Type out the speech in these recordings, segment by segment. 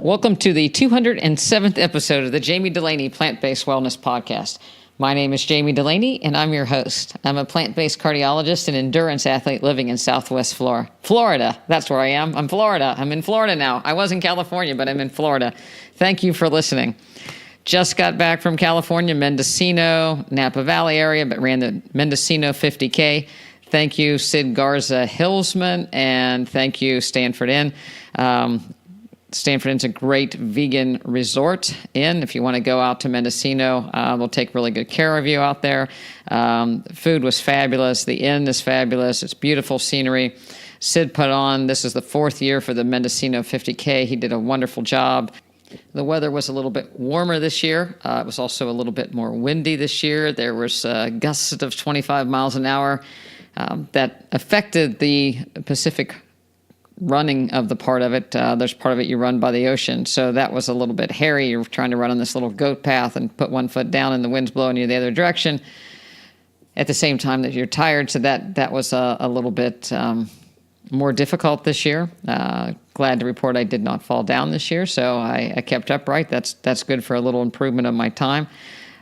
Welcome to the 207th episode of the Jami Dulaney Plant-Based Wellness Podcast. My name is Jami Dulaney, and I'm your host. I'm a plant-based cardiologist and endurance athlete living in Southwest Florida. That's where I am. I'm Florida. I'm in Florida now. I was in California, but I'm in Florida. Thank you for listening. Just got back from California, Mendocino, Napa Valley area, but ran the Mendocino 50K. Thank you, Sid Garza-Hillsman, and thank you, Stanford Inn. Stanford Inn's a great vegan resort inn. If you want to go out to Mendocino, they'll take really good care of you out there. Food was fabulous. The inn is fabulous. It's beautiful scenery. Sid put on, this is the fourth year for the Mendocino 50K. He did a wonderful job. The weather was a little bit warmer this year. It was also a little bit more windy this year. There was gusts of 25 miles an hour that affected the Pacific running of the part of it. There's part of it you run by the ocean, so that was a little bit hairy. You're trying to run on this little goat path and put one foot down and the wind's blowing you the other direction at the same time that you're tired, so that was a little bit more difficult this year. Glad to report I did not fall down this year, so I kept upright. That's good for a little improvement of my time.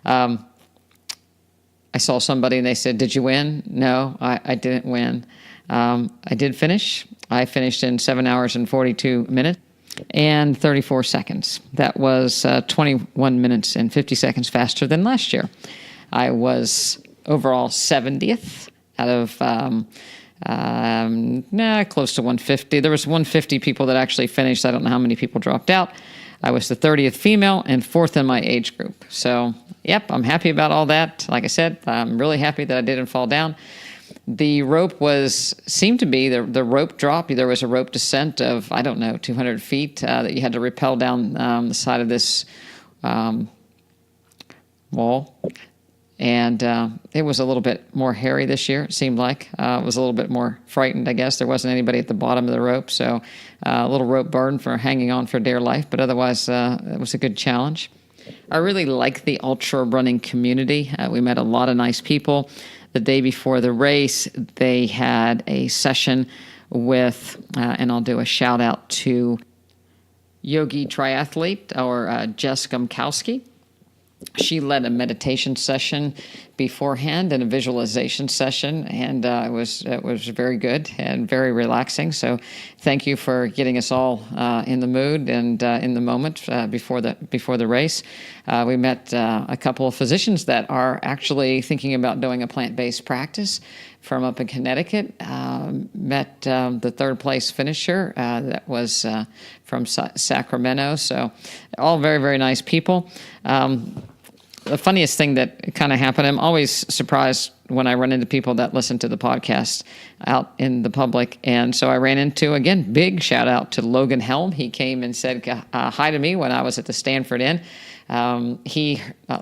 I saw somebody and they said, "Did you win?" No, I didn't win. I did finish. I finished in 7 hours and 42 minutes and 34 seconds. That was 21 minutes and 50 seconds faster than last year. I was overall 70th out of close to 150. There was 150 people that actually finished. I don't know how many people dropped out. I was the 30th female and fourth in my age group. So, yep, I'm happy about all that. Like I said, I'm really happy that I didn't fall down. The rope seemed to be the rope drop. There was a rope descent of, 200 feet that you had to rappel down the side of this wall. And it was a little bit more hairy this year, it seemed like. I was a little bit more frightened, I guess. There wasn't anybody at the bottom of the rope, so a little rope burn for hanging on for dear life. But otherwise, it was a good challenge. I really like the ultra running community. We met a lot of nice people. The day before the race, they had a session with, and I'll do a shout out to Yogi Triathlete, or Jess Gumkowski. She led a meditation session beforehand and a visualization session, and it was very good and very relaxing. So thank you for getting us all in the mood and in the moment before the race. We met a couple of physicians that are actually thinking about doing a plant-based practice from up in Connecticut. Met the third place finisher that was from Sacramento. So all very, very nice people. The funniest thing that kind of happened, I'm always surprised when I run into people that listen to the podcast out in the public. And so I ran into, again, big shout out to Logan Helm. He came and said hi to me when I was at the Stanford Inn. He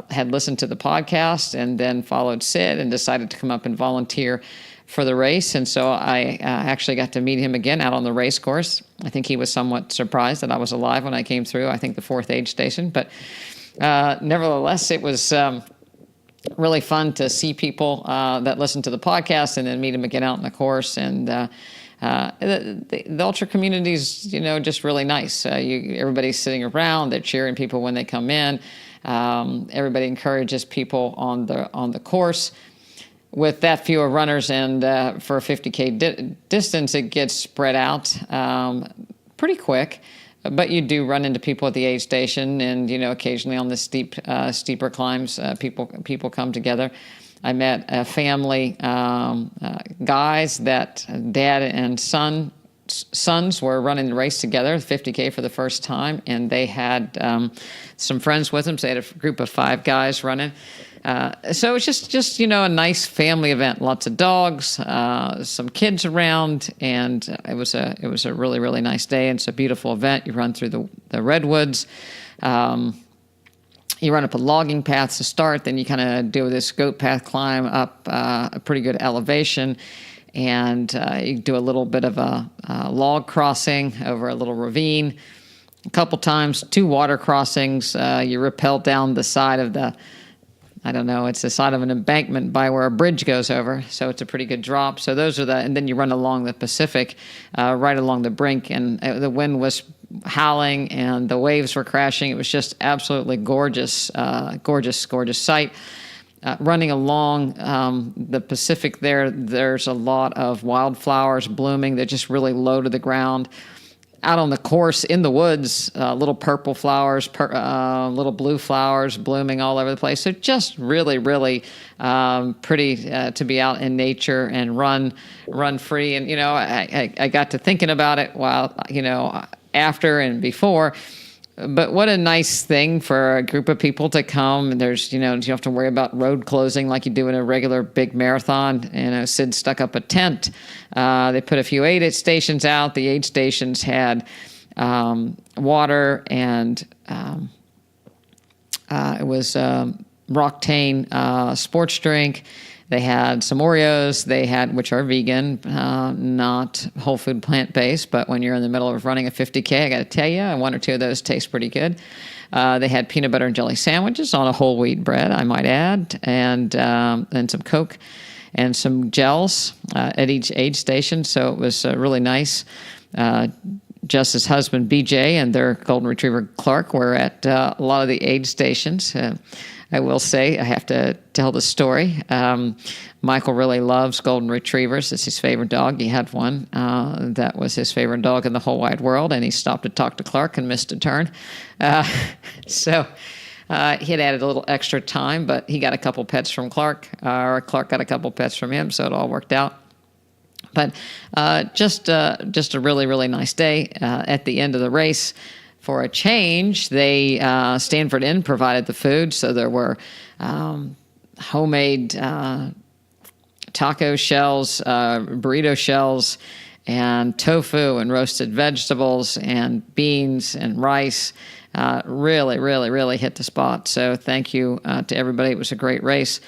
had listened to the podcast and then followed Sid and decided to come up and volunteer for the race. And so I actually got to meet him again out on the race course. I think he was somewhat surprised that I was alive when I came through, I think the fourth aid station. But nevertheless, it was really fun to see people that listen to the podcast and then meet them again out in the course. And the ultra community is, just really nice. Everybody's sitting around, they're cheering people when they come in. Everybody encourages people on the course. With that few runners and for a 50K distance, it gets spread out pretty quick. But you do run into people at the aid station, and occasionally on the steeper climbs, people come together. I met a family, guys that dad and sons were running the race together, 50K for the first time, and they had some friends with them. So they had a group of 5 guys running. So it's just a nice family event. Lots of dogs, some kids around, and it was a really, really nice day. And it's a beautiful event. You run through the redwoods. You run up a logging path to start, then you kind of do this goat path climb up a pretty good elevation, and you do a little bit of a log crossing over a little ravine. A couple times, 2 water crossings. You rappel down the side of it's the side of an embankment by where a bridge goes over, so it's a pretty good drop. So those are and then you run along the Pacific, right along the brink, and the wind was howling and the waves were crashing. It was just absolutely gorgeous, gorgeous sight. Running along the Pacific there's a lot of wildflowers blooming. They're just really low to the ground. Out on the course in the woods, little purple flowers, little blue flowers blooming all over the place. So just really, really pretty to be out in nature and run free. And, I got to thinking about it while, after and before. But what a nice thing for a group of people to come. And there's, you don't have to worry about road closing like you do in a regular big marathon. Sid stuck up a tent. They put a few aid stations out. The aid stations had water and it was Roctane sports drink. They had some Oreos, which are vegan, not whole food plant-based, but when you're in the middle of running a 50K, I got to tell you, one or two of those taste pretty good. They had peanut butter and jelly sandwiches on a whole wheat bread, I might add, and some Coke and some gels at each aid station, so it was really nice. Jess's husband, BJ, and their golden retriever, Clark, were at a lot of the aid stations. I will say, I have to tell the story. Michael really loves golden retrievers. It's his favorite dog. He had one that was his favorite dog in the whole wide world, and he stopped to talk to Clark and missed a turn. So he had added a little extra time, but he got a couple pets from Clark, or Clark got a couple pets from him, so it all worked out. But just a really, really nice day. At the end of the race, for a change, Stanford Inn provided the food, so there were homemade taco shells, burrito shells, and tofu and roasted vegetables and beans and rice. Really, really, really hit the spot. So thank you to everybody. It was a great race.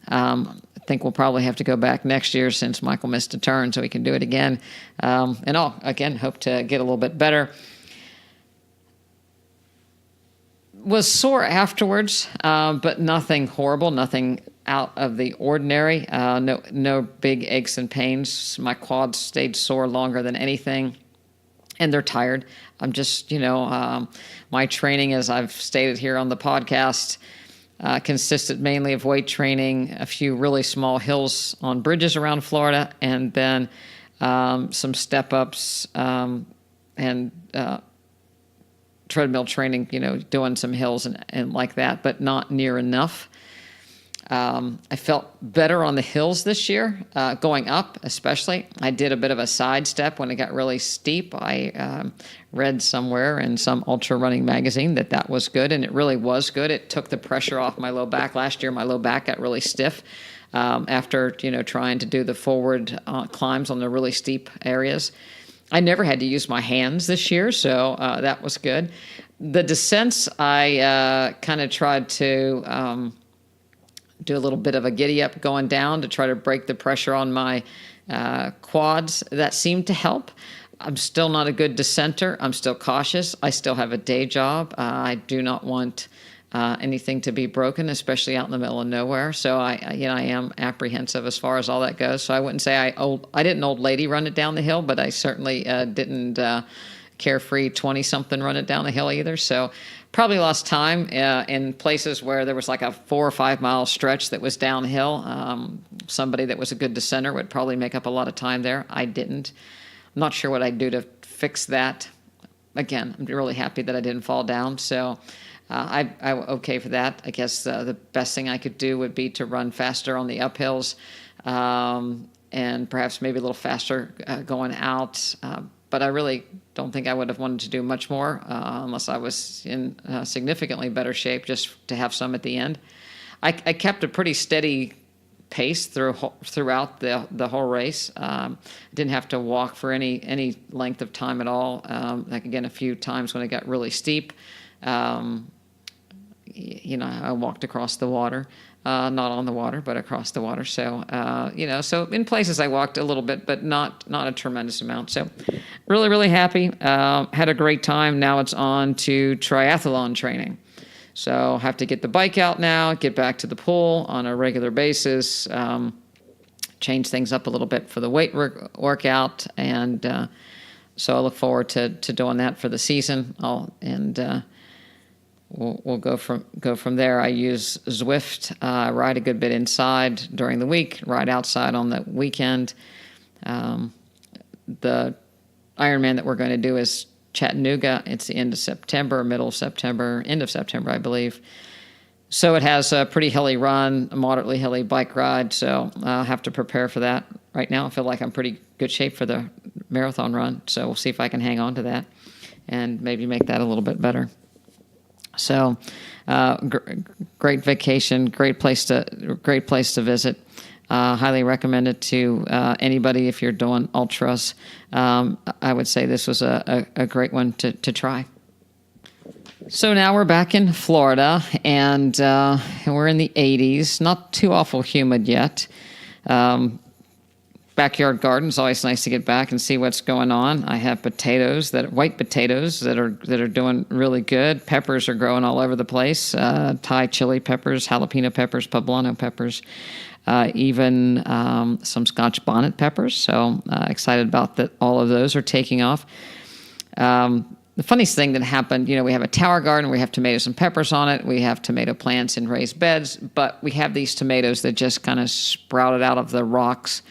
I think we'll probably have to go back next year since Michael missed a turn, so we can do it again. And I'll, again, hope to get a little bit better. Was sore afterwards, but nothing horrible, nothing out of the ordinary. No big aches and pains. My quads stayed sore longer than anything, and they're tired. I'm just, my training, as I've stated here on the podcast, consisted mainly of weight training, a few really small hills on bridges around Florida, and then some step-ups and treadmill training, doing some hills and like that, but not near enough. I felt better on the hills this year, going up especially. I did a bit of a sidestep when it got really steep. I read somewhere in some ultra running magazine that was good, and it really was good. It took the pressure off my low back. Last year, my low back got really stiff after, trying to do the forward climbs on the really steep areas. I never had to use my hands this year, so that was good. The descents, I kind of tried to do a little bit of a giddy up going down to try to break the pressure on my quads. That seemed to help. I'm still not a good descenter. I'm still cautious. I still have a day job. I do not want anything to be broken, especially out in the middle of nowhere. So I am apprehensive as far as all that goes. So I wouldn't say I didn't old lady run it down the hill, but I certainly didn't carefree 20-something run it down the hill either. So probably lost time in places where there was like a 4 or 5 mile stretch that was downhill. Somebody that was a good descender would probably make up a lot of time there. I didn't. I'm not sure what I'd do to fix that. Again, I'm really happy that I didn't fall down. So I'm okay for that. I guess the best thing I could do would be to run faster on the uphills and perhaps maybe a little faster going out. But I really don't think I would have wanted to do much more unless I was in significantly better shape just to have some at the end. I kept a pretty steady pace throughout the whole race. Didn't have to walk for any length of time at all. Like again, a few times when it got really steep, I walked across the water. Not on the water, but across the water. So, so in places I walked a little bit, but not a tremendous amount. So really, really happy. Had a great time. Now it's on to triathlon training. So have to get the bike out now, get back to the pool on a regular basis, change things up a little bit for the weight workout, and So I look forward to doing that for the season. We'll go from there. I use Zwift. I ride a good bit inside during the week, ride outside on the weekend. The Ironman that we're going to do is Chattanooga. It's the end of September, end of September, I believe. So it has a pretty hilly run, a moderately hilly bike ride. So I'll have to prepare for that. Right now, I feel like I'm pretty good shape for the marathon run. So we'll see if I can hang on to that and maybe make that a little bit better. So great vacation, great place to visit. Highly recommend it to anybody if you're doing ultras. I would say this was a great one to try. So now we're back in Florida, and we're in the 80s. Not too awful humid yet. Backyard garden is always nice to get back and see what's going on. I have white potatoes that are doing really good. Peppers are growing all over the place. Thai chili peppers, jalapeno peppers, poblano peppers, even some Scotch bonnet peppers. So excited about that. All of those are taking off. The funniest thing that happened, we have a tower garden, we have tomatoes and peppers on it, we have tomato plants in raised beds, but we have these tomatoes that just kind of sprouted out of the rocks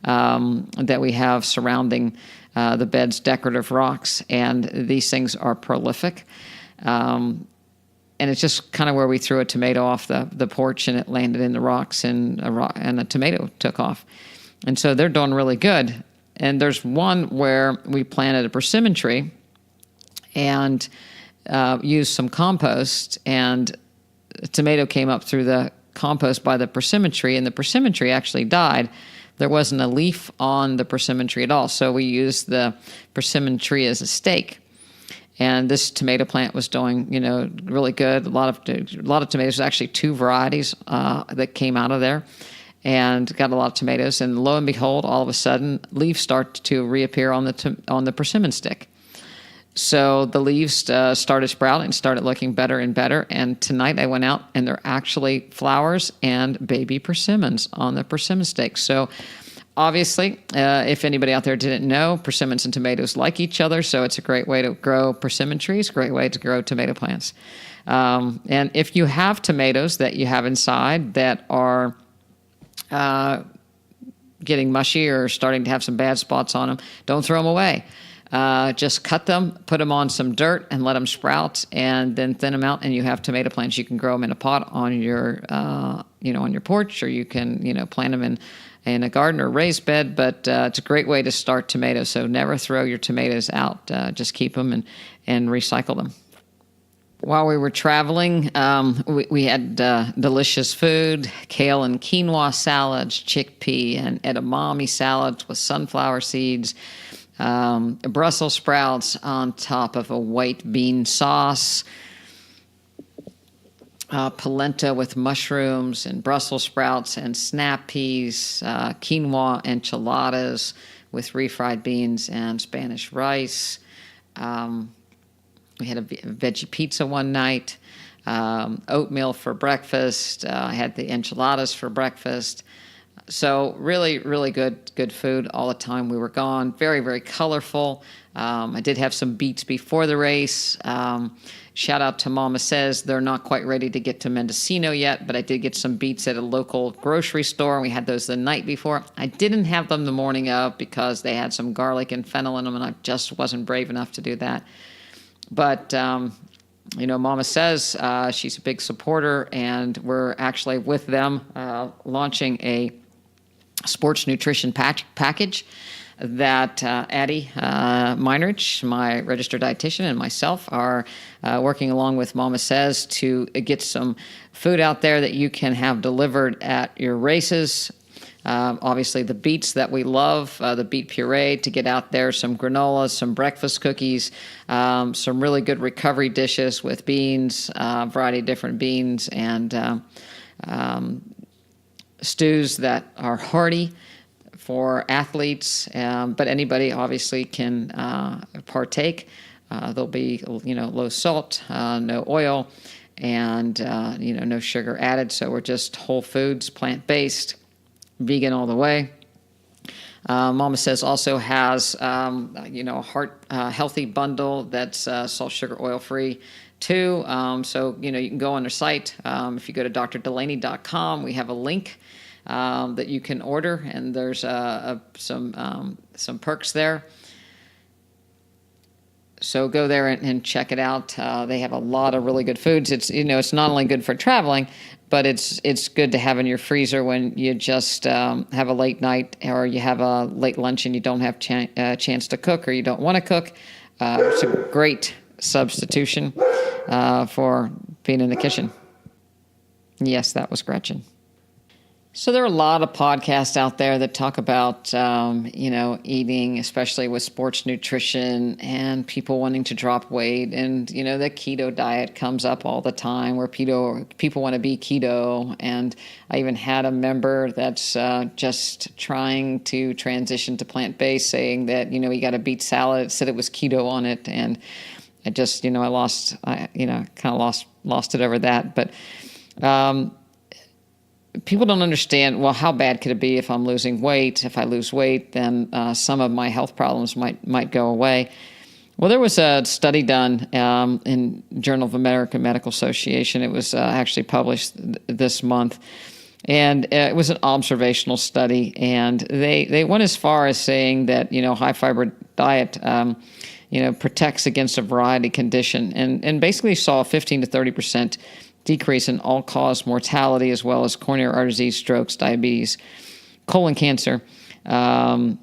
that we have surrounding the bed's decorative rocks, and these things are prolific. And it's just kind of where we threw a tomato off the porch, and it landed in the rocks, and a tomato took off. And so they're doing really good. And there's one where we planted a persimmon tree and used some compost, and a tomato came up through the compost by the persimmon tree, and the persimmon tree actually died. There wasn't a leaf on the persimmon tree at all, so we used the persimmon tree as a stake. And this tomato plant was doing, really good. A lot of tomatoes, actually 2 varieties that came out of there, and got a lot of tomatoes. And lo and behold, all of a sudden, leaves start to reappear on the persimmon stick. So the leaves started sprouting, started looking better and better. And tonight I went out, and there are actually flowers and baby persimmons on the persimmon stakes. So obviously, if anybody out there didn't know, persimmons and tomatoes like each other. So it's a great way to grow persimmon trees, great way to grow tomato plants. And if you have tomatoes that you have inside that are getting mushy or starting to have some bad spots on them, don't throw them away. Just cut them, put them on some dirt, and let them sprout, and then thin them out, and you have tomato plants. You can grow them in a pot on your, on your porch, or you can, plant them in a garden or raised bed. But it's a great way to start tomatoes. So never throw your tomatoes out. Just keep them and recycle them. While we were traveling, we had delicious food: kale and quinoa salads, chickpea and edamame salads with sunflower seeds. Brussels sprouts on top of a white bean sauce, polenta with mushrooms and Brussels sprouts and snap peas, quinoa enchiladas with refried beans and Spanish rice. We had a veggie pizza one night, oatmeal for breakfast. I had the enchiladas for breakfast. So really, really good food all the time we were gone. Very, very colorful. I did have some beets before the race. Shout out to Mama Says. They're not quite ready to get to Mendocino yet, but I did get some beets at a local grocery store, and we had those the night before. I didn't have them the morning of because they had some garlic and fennel in them, and I just wasn't brave enough to do that. But Mama Says, she's a big supporter, and we're actually with them launching a sports nutrition package that Addie Meinrich, my registered dietitian, and myself are working along with Mama Says to get some food out there that you can have delivered at your races. Obviously, the beets that we love, the beet puree to get out there, some granola, some breakfast cookies, some really good recovery dishes with beans, a variety of different beans, and stews that are hearty for athletes, but anybody obviously can partake. There'll be low salt, no oil, and no sugar added. So we're just whole foods, plant-based, vegan all the way. Mama Says also has, a heart healthy bundle that's salt, sugar, oil free too. So, you can go on their site. If you go to drdulaney.com, we have a link that you can order, and there's some perks there. So go there and check it out. They have a lot of really good foods. It's not only good for traveling, but it's good to have in your freezer when you just have a late night or you have a late lunch and you don't have a chance to cook or you don't want to cook. It's a great substitution for being in the kitchen. Yes, that was Gretchen. So there are a lot of podcasts out there that talk about, eating, especially with sports nutrition and people wanting to drop weight. And, the keto diet comes up all the time where people want to be keto. And I even had a member that's just trying to transition to plant-based saying that, you got to beat salad. It said it was keto on it. And I just, I lost it over that. But, people don't understand, well, how bad could it be if I'm losing weight? If I lose weight, then some of my health problems might go away. Well, there was a study done in Journal of American Medical Association. It was actually published this month. And it was an observational study. And they went as far as saying that, high-fiber diet, protects against a variety condition. And basically saw a 15 to 30% decrease in all-cause mortality, as well as coronary artery disease, strokes, diabetes, colon cancer. And,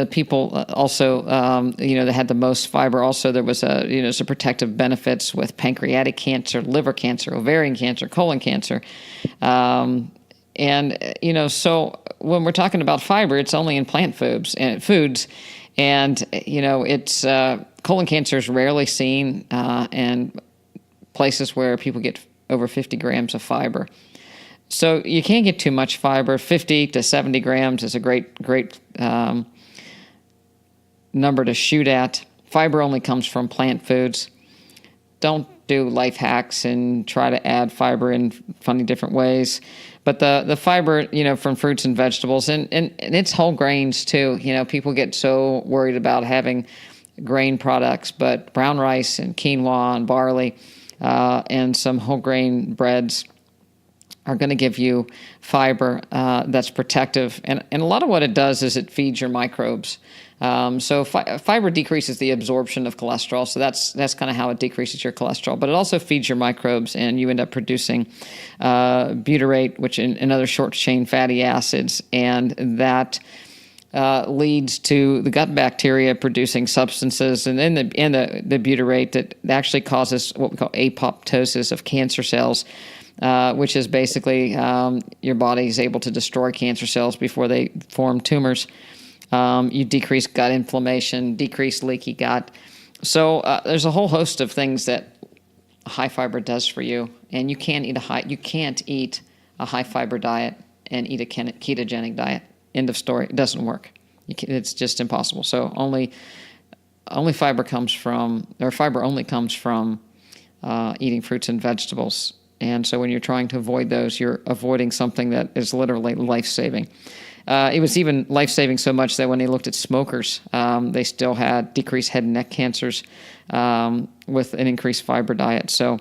people also, that had the most fiber. Also, there was some protective benefits with pancreatic cancer, liver cancer, ovarian cancer, colon cancer. So when we're talking about fiber, it's only in plant foods. And it's colon cancer is rarely seen and places where people get over 50 grams of fiber. So you can't get too much fiber. 50 to 70 grams is a great number to shoot at. Fiber only comes from plant foods. Don't do life hacks and try to add fiber in funny different ways. But the fiber, from fruits and vegetables, and it's whole grains too. People get so worried about having grain products, but brown rice and quinoa and barley, and some whole grain breads are going to give you fiber that's protective. And a lot of what it does is it feeds your microbes. So fiber decreases the absorption of cholesterol. So that's kind of how it decreases your cholesterol. But it also feeds your microbes, and you end up producing butyrate, which and other short-chain fatty acids. And that leads to the gut bacteria producing substances, and then the butyrate that actually causes what we call apoptosis of cancer cells, which is basically your body is able to destroy cancer cells before they form tumors. You decrease gut inflammation, decrease leaky gut. So there's a whole host of things that high fiber does for you, and you can't eat a high fiber diet and eat a ketogenic diet. End of story. It doesn't work. It's just impossible. So only fiber comes from, or fiber only comes from eating fruits and vegetables. And so when you're trying to avoid those, you're avoiding something that is literally life-saving. It was even life-saving so much that when they looked at smokers, they still had decreased head and neck cancers with an increased fiber diet. So,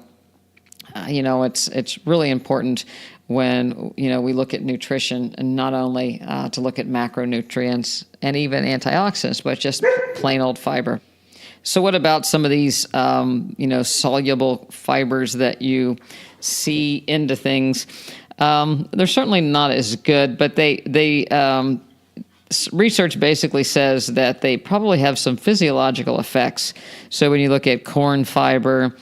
it's really important when, we look at nutrition, and not only to look at macronutrients and even antioxidants, but just plain old fiber. So what about some of these, soluble fibers that you see into things? They're certainly not as good, but they research basically says that they probably have some physiological effects. So when you look at corn fiber,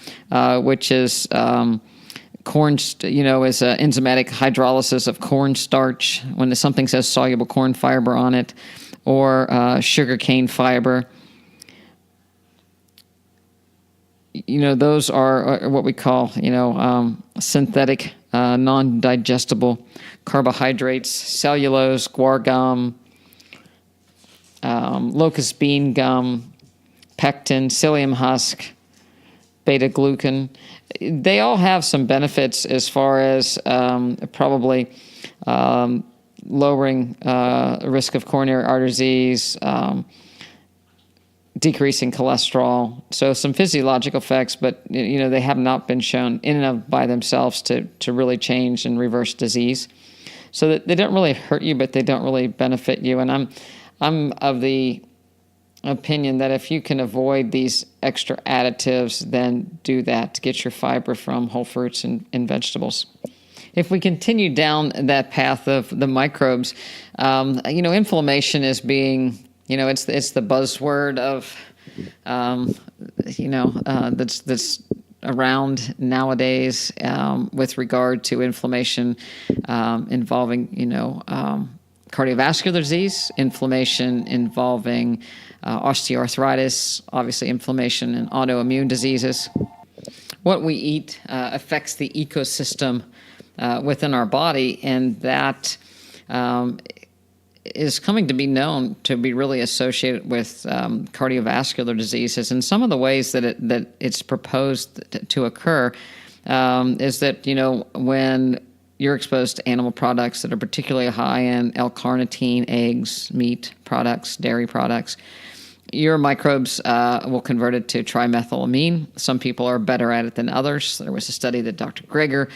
which is corn, is enzymatic hydrolysis of cornstarch, when something says soluble corn fiber on it, or sugarcane fiber. Those are what we call, synthetic, non-digestible carbohydrates, cellulose, guar gum, locust bean gum, pectin, psyllium husk, beta-glucan. They all have some benefits as far as probably lowering risk of coronary artery disease, decreasing cholesterol. So some physiological effects, but they have not been shown in and of by themselves to really change and reverse disease. So that they don't really hurt you, but they don't really benefit you. And I'm of the opinion that if you can avoid these extra additives, then do that to get your fiber from whole fruits and vegetables. If we continue down that path of the microbes, inflammation is being, it's the buzzword of, that's around nowadays with regard to inflammation involving, cardiovascular disease, inflammation involving osteoarthritis, obviously inflammation and autoimmune diseases. What we eat affects the ecosystem within our body, and that is coming to be known to be really associated with cardiovascular diseases. And some of the ways that it's proposed to occur is that, when you're exposed to animal products that are particularly high in L-carnitine, eggs, meat products, dairy products, your microbes will convert it to trimethylamine. Some people are better at it than others. There was a study that Dr. Greger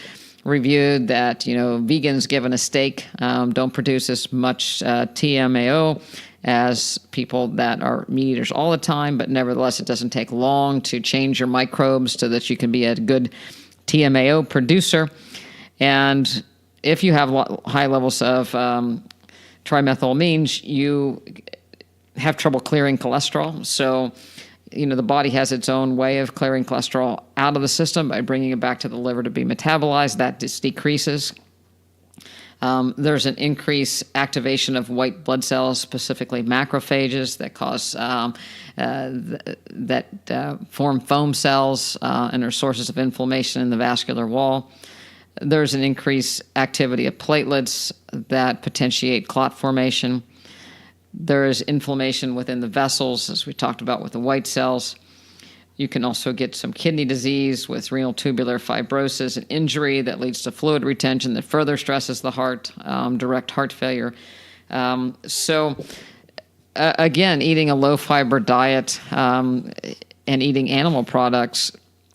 reviewed that, vegans given a steak don't produce as much TMAO as people that are meat eaters all the time, but nevertheless, it doesn't take long to change your microbes so that you can be a good TMAO producer. And if you have high levels of trimethylamines, you have trouble clearing cholesterol. So, the body has its own way of clearing cholesterol out of the system by bringing it back to the liver to be metabolized. That just decreases. There's an increased activation of white blood cells, specifically macrophages, that cause that form foam cells and are sources of inflammation in the vascular wall. There's an increased activity of platelets that potentiate clot formation. There is inflammation within the vessels, as we talked about with the white cells. You can also get some kidney disease with renal tubular fibrosis, an injury that leads to fluid retention that further stresses the heart, direct heart failure. Again, eating a low-fiber diet and eating animal products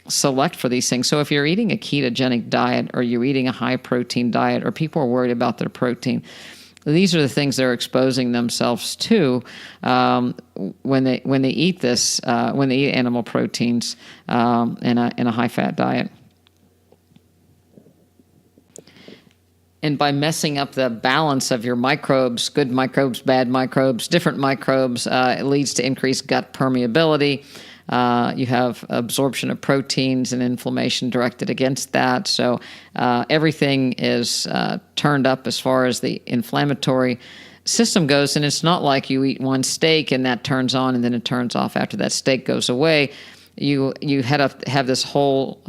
select for these things. So if you're eating a ketogenic diet or you're eating a high-protein diet or people are worried about their protein, these are the things they're exposing themselves to when they eat this, when they eat animal proteins in a high-fat diet. And by messing up the balance of your microbes, good microbes, bad microbes, different microbes, it leads to increased gut permeability. You have absorption of proteins and inflammation directed against that. So everything is turned up as far as the inflammatory system goes. And it's not like you eat one steak and that turns on and then it turns off after that steak goes away. You have this whole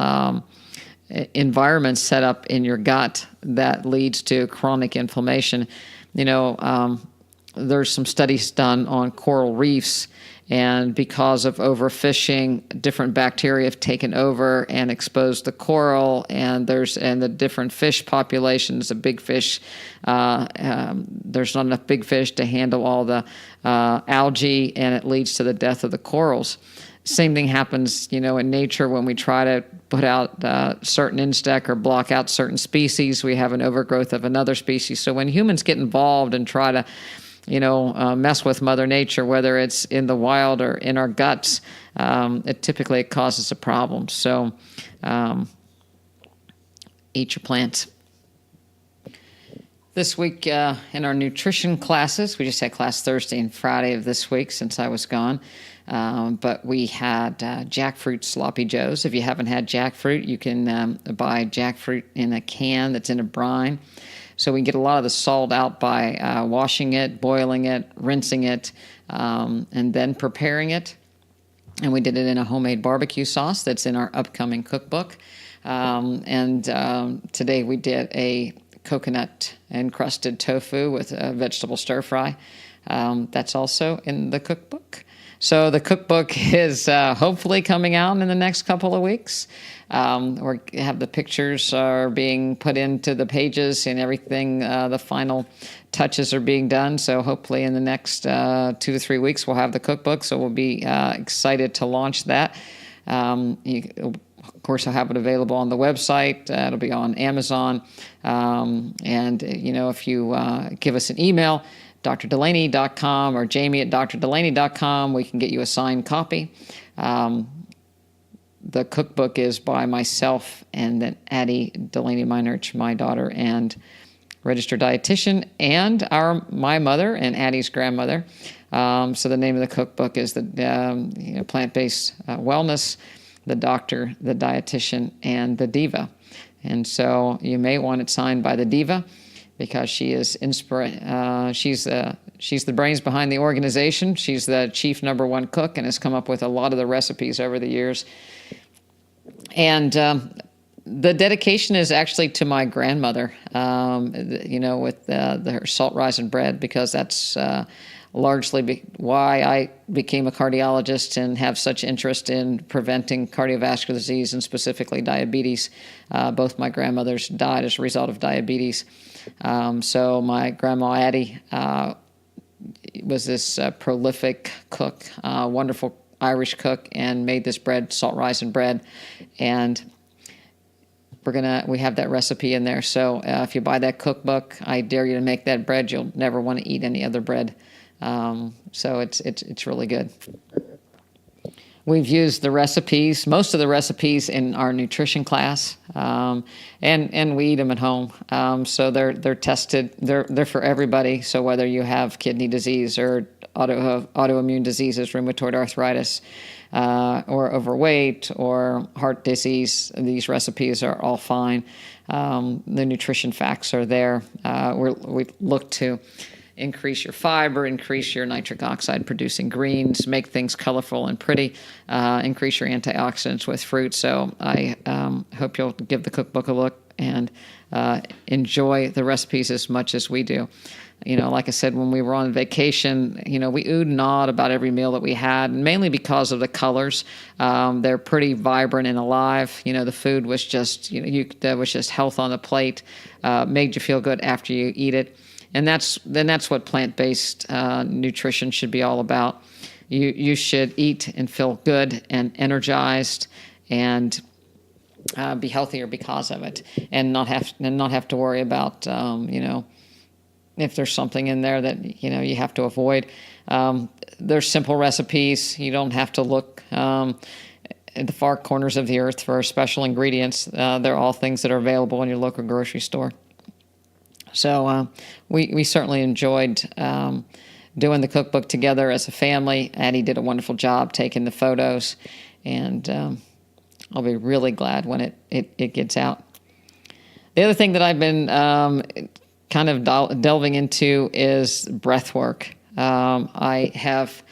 environment set up in your gut that leads to chronic inflammation. There's some studies done on coral reefs, and because of overfishing, different bacteria have taken over and exposed the coral, and the different fish populations, the big fish, there's not enough big fish to handle all the algae, and it leads to the death of the corals. Same thing happens, in nature when we try to put out certain insect or block out certain species, we have an overgrowth of another species. So when humans get involved and try to mess with Mother Nature, whether it's in the wild or in our guts, it typically causes a problem. So eat your plants. This week in our nutrition classes, we just had class Thursday and Friday of this week since I was gone, but we had jackfruit sloppy joes. If you haven't had jackfruit, you can buy jackfruit in a can that's in a brine. So we can get a lot of the salt out by washing it, boiling it, rinsing it, and then preparing it. And we did it in a homemade barbecue sauce that's in our upcoming cookbook. Today we did a coconut-encrusted tofu with a vegetable stir-fry. That's also in the cookbook. So the cookbook is hopefully coming out in the next couple of weeks. We have the pictures are being put into the pages and everything. The final touches are being done. So hopefully in the next 2 to 3 weeks, we'll have the cookbook. So we'll be excited to launch that. Of course, I'll have it available on the website. It'll be on Amazon. And, if you give us an email, drdulaney.com or jami@drdulaney.com, we can get you a signed copy. The cookbook is by myself and then Addie Dulaney Meinerch, my daughter and registered dietitian, and my mother and Addie's grandmother. So the name of the cookbook is the Plant-Based Wellness, the Doctor, the Dietitian, and the Diva. And so you may want it signed by the Diva because she is she's the brains behind the organization. She's the chief #1 cook and has come up with a lot of the recipes over the years. And the dedication is actually to my grandmother, with her salt rising bread, because that's largely why I became a cardiologist and have such interest in preventing cardiovascular disease and specifically diabetes. Both my grandmothers died as a result of diabetes. So my grandma Addie was this prolific cook, wonderful Irish cook, and made this bread, salt rising bread, and we have that recipe in there. So if you buy that cookbook, I dare you to make that bread. You'll never want to eat any other bread. So it's really good. We've used the recipes, most of the recipes, in our nutrition class, and we eat them at home. So they're tested. They're for everybody. So whether you have kidney disease or autoimmune diseases, rheumatoid arthritis, or overweight or heart disease, these recipes are all fine. The nutrition facts are there. We look to increase your fiber, increase your nitric oxide producing greens, make things colorful and pretty, increase your antioxidants with fruit. So I hope you'll give the cookbook a look and enjoy the recipes as much as we do. Like I said, when we were on vacation, we oohed and awed about every meal that we had, mainly because of the colors. They're pretty vibrant and alive. The food was just, there was just health on the plate, made you feel good after you eat it. And that's what plant-based nutrition should be all about. You should eat and feel good and energized and be healthier because of it, and not have to worry about if there's something in there that you have to avoid. There's simple recipes. You don't have to look at the far corners of the earth for special ingredients. They're all things that are available in your local grocery store. So we certainly enjoyed doing the cookbook together as a family. Addie did a wonderful job taking the photos, and I'll be really glad when it gets out. The other thing that I've been kind of delving into is breath work. I have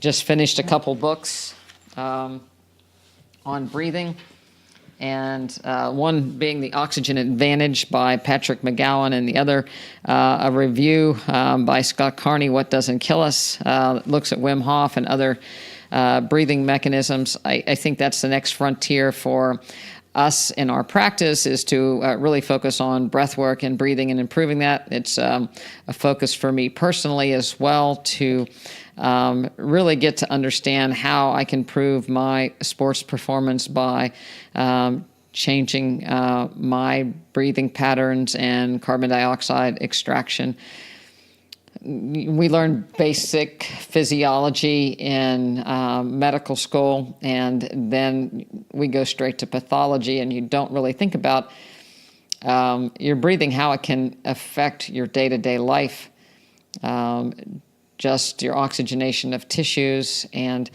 just finished a couple books on breathing, and one being The Oxygen Advantage by Patrick McGowan, and the other a review by Scott Carney, What Doesn't Kill Us, looks at Wim Hof and other breathing mechanisms. I think that's the next frontier for us in our practice, is to really focus on breath work and breathing and improving that. It's a focus for me personally as well to really get to understand how I can improve my sports performance by changing my breathing patterns and carbon dioxide extraction. We learn basic physiology in medical school, and then we go straight to pathology, and you don't really think about your breathing, how it can affect your day-to-day life, just your oxygenation of tissues, and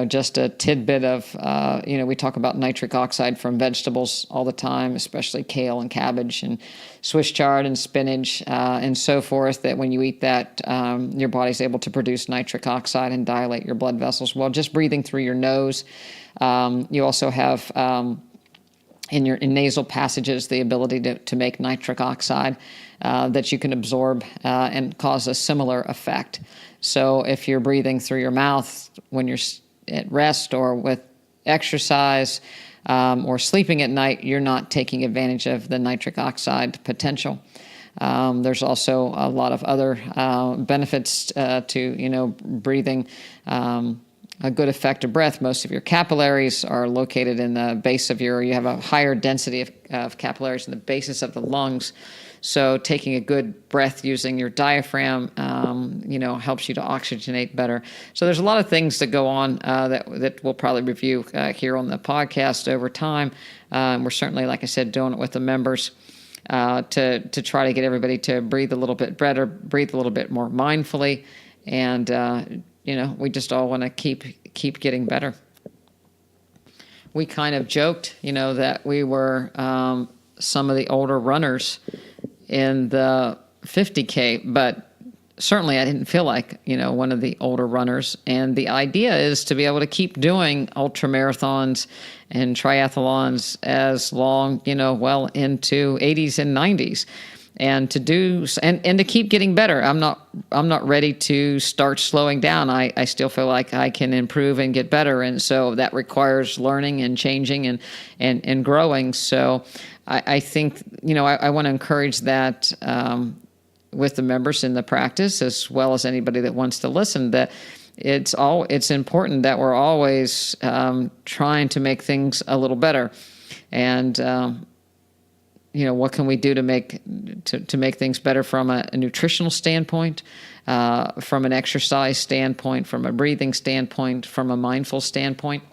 just a tidbit of, we talk about nitric oxide from vegetables all the time, especially kale and cabbage and Swiss chard and spinach and so forth, that when you eat that, your body's able to produce nitric oxide and dilate your blood vessels. Well, just breathing through your nose. You also have in nasal passages, the ability to make nitric oxide that you can absorb and cause a similar effect. So if you're breathing through your mouth when you're at rest or with exercise or sleeping at night, you're not taking advantage of the nitric oxide potential. There's also a lot of other benefits to breathing. A good effective breath. Most of your capillaries are located in the base of you have a higher density of capillaries in the bases of the lungs. So taking a good breath using your diaphragm, helps you to oxygenate better. So there's a lot of things that go on that we'll probably review here on the podcast over time. We're certainly, like I said, doing it with the members to try to get everybody to breathe a little bit better, breathe a little bit more mindfully, and we just all want to keep getting better. We kind of joked, that we were some of the older runners in the 50K, but certainly I didn't feel like, one of the older runners. And the idea is to be able to keep doing ultra marathons and triathlons as long, well into 80s and 90s. And to do and to keep getting better. I'm not ready to start slowing down. I still feel like I can improve and get better, and so that requires learning and changing and growing. So I think I want to encourage that with the members in the practice, as well as anybody that wants to listen, that it's important that we're always trying to make things a little better, and what can we do to make things better from a nutritional standpoint, from an exercise standpoint, from a breathing standpoint, from a mindful standpoint.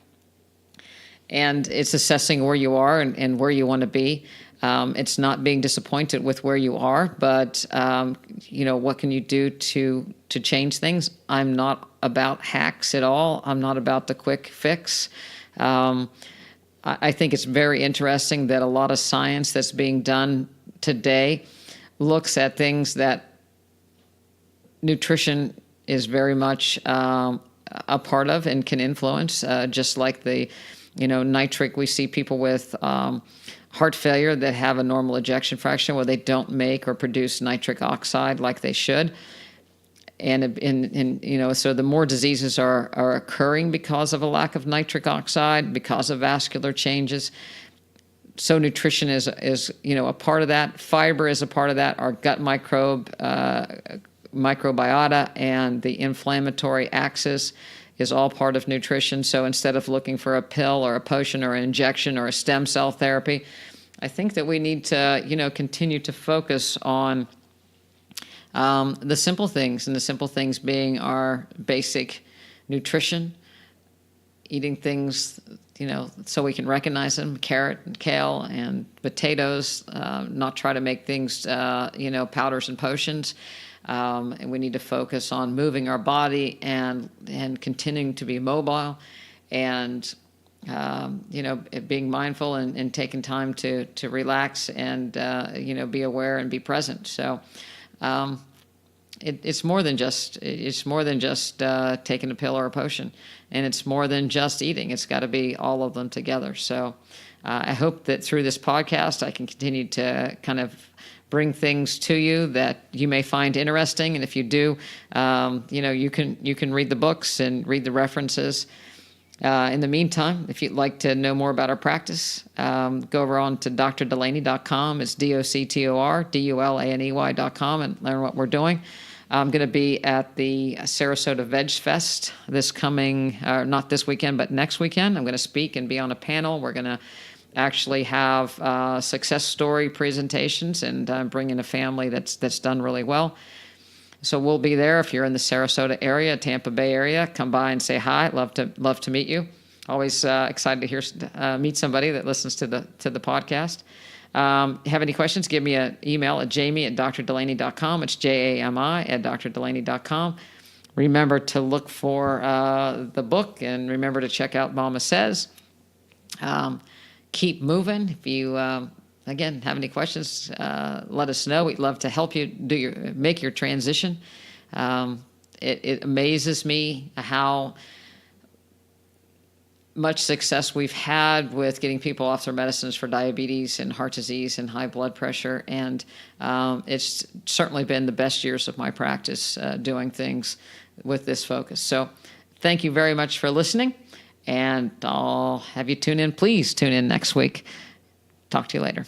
And it's assessing where you are and where you want to be. It's not being disappointed with where you are, but what can you do to change things? I'm not about hacks at all. I'm not about the quick fix. I think it's very interesting that a lot of science that's being done today looks at things that nutrition is very much a part of and can influence, just like the, nitric. We see people with heart failure that have a normal ejection fraction where they don't make or produce nitric oxide like they should. And so the more diseases are occurring because of a lack of nitric oxide, because of vascular changes. So nutrition is a part of that. Fiber is a part of that. Our gut microbiota and the inflammatory axis is all part of nutrition. So instead of looking for a pill or a potion or an injection or a stem cell therapy, I think that we need to continue to focus on the simple things, and the simple things being our basic nutrition, eating things, so we can recognize them, carrot and kale and potatoes, not try to make things, powders and potions. And we need to focus on moving our body and continuing to be mobile and, being mindful and taking time to relax and, be aware and be present. So, it's more than just taking a pill or a potion, and it's more than just eating. It's got to be all of them together. So I hope that through this podcast I can continue to kind of bring things to you that you may find interesting, and if you do, you can read the books and read the references. In the meantime, if you'd like to know more about our practice, go over on to drdulaney.com. It's DoctorDulaney.com and learn what we're doing. I'm going to be at the Sarasota Veg Fest this coming, not this weekend, but next weekend. I'm going to speak and be on a panel. We're going to actually have success story presentations, and I'm bringing a family that's done really well. So we'll be there. If you're in the Sarasota area, Tampa Bay area, come by and say hi. Love to meet you. Always excited to meet somebody that listens to the podcast. Have any questions? Give me an email at jami@drdulaney.com. It's JAMI@drdulaney.com. Remember to look for the book, and remember to check out Mama Says. Keep moving. If you again have any questions, let us know. We'd love to help you make your transition. It amazes me how much success we've had with getting people off their medicines for diabetes and heart disease and high blood pressure. And it's certainly been the best years of my practice doing things with this focus. So thank you very much for listening. And I'll have you tune in. Please tune in next week. Talk to you later.